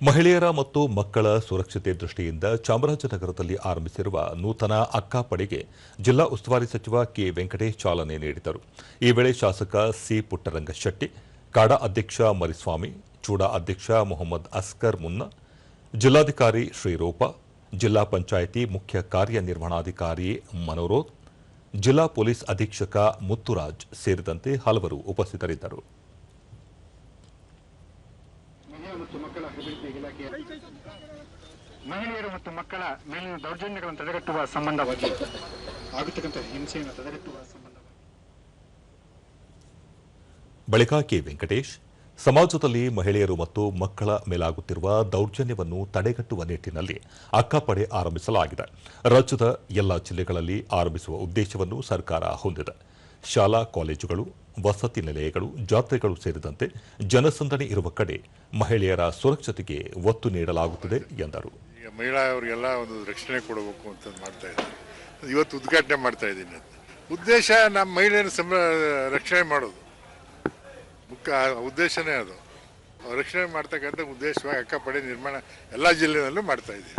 ಮಹಿಳೆಯರ ಮತ್ತು ಮಕ್ಕಳ ಸುರಕ್ಷತೆ ದೃಷ್ಟಿಯಿಂದ ಚಾಮರಾಜನಗರದಲ್ಲಿ ಆರಂಭಿಸಿರುವ ನೂತನ ಅಕ್ಕಾಪಡೆಗೆ ಜಿಲ್ಲಾ ಉಸ್ತುವಾರಿ ಸಚಿವ ಕೆ ವೆಂಕಟೇಶ್ ಚಾಲನೆ ನೀಡಿದರು. ಈ ವೇಳೆ ಶಾಸಕ ಸಿ ಪುಟ್ಟರಂಗಶೆಟ್ಟಿ, ಕಾಡಾ ಅಧ್ಯಕ್ಷ ಮರಿಸ್ವಾಮಿ, ಚೂಡಾ ಅಧ್ಯಕ್ಷ ಮೊಹಮ್ಮದ್ ಅಸ್ಕರ್ ಮುನ್ನಾ, ಜಿಲ್ಲಾಧಿಕಾರಿ ಶ್ರೀರೂಪ, ಜಿಲ್ಲಾ ಪಂಚಾಯಿತಿ ಮುಖ್ಯ ಕಾರ್ಯನಿರ್ವಹಣಾಧಿಕಾರಿ ಮನೋರೋತ್, ಜಿಲ್ಲಾ ಪೊಲೀಸ್ ಅಧೀಕ್ಷಕ ಮುತ್ತುರಾಜ್ ಸೇರಿದಂತೆ ಹಲವರು ಉಪಸ್ಥಿತರಿದ್ದರು. ಮಹಿಳೆಯರು ಮತ್ತು ಮಕ್ಕಳ ಮೇಲಿನ ದೌರ್ಜನ್ಯಗಳನ್ನು ತಡೆಗಟ್ಟುವ ಸಂಬಂಧವಾಗಿ ಆಗುತ್ತಕ್ಕಂಥ ಹಿಂಸೆಯನ್ನು ತಡೆಗಟ್ಟುವ ಸಂಬಂಧವಾಗಿ ಬಳಿಕ ಕೆ ವೆಂಕಟೇಶ್, ಸಮಾಜದಲ್ಲಿ ಮಹಿಳೆಯರು ಮತ್ತು ಮಕ್ಕಳ ಮೇಲಾಗುತ್ತಿರುವ ದೌರ್ಜನ್ಯವನ್ನು ತಡೆಗಟ್ಟುವ ನಿಟ್ಟಿನಲ್ಲಿ ಅಕ್ಕಾಪಡೆ ಆರಂಭಿಸಲಾಗಿದೆ. ರಾಜ್ಯದ ಎಲ್ಲ ಜಿಲ್ಲೆಗಳಲ್ಲಿ ಆರಂಭಿಸುವ ಉದ್ದೇಶವನ್ನು ಸರ್ಕಾರ ಹೊಂದಿದೆ. ಶಾಲಾ ಕಾಲೇಜುಗಳು, ವಸತಿ ನಿಲಯಗಳು, ಜಾತ್ರೆಗಳು ಸೇರಿದಂತೆ ಜನಸಂದಣಿ ಇರುವ ಕಡೆ ಮಹಿಳೆಯರ ಸುರಕ್ಷತೆಗೆ ಒತ್ತು ನೀಡಲಾಗುತ್ತದೆ ಎಂದರು. ಈಗ ಮಹಿಳೆಯರಿಗೆಲ್ಲ ಒಂದು ರಕ್ಷಣೆ ಕೊಡಬೇಕು ಅಂತ ಮಾಡ್ತಾ ಇದ್ದಾರೆ. ಇವತ್ತು ಉದ್ಘಾಟನೆ ಮಾಡ್ತಾ ಇದ್ದೀನಿ. ಉದ್ದೇಶ ನಮ್ಮ ಮಹಿಳೆಯರ ರಕ್ಷಣೆ ಮಾಡೋದು ಮುಖ್ಯ ಉದ್ದೇಶನೇ ಅದು. ರಕ್ಷಣೆ ಮಾಡ್ತಕ್ಕಂಥ ಉದ್ದೇಶವಾಗಿ ಅಕ್ಕಾಪಡೆ ನಿರ್ಮಾಣ ಎಲ್ಲ ಜಿಲ್ಲೆಯಲ್ಲೂ ಮಾಡ್ತಾ ಇದ್ದೀವಿ.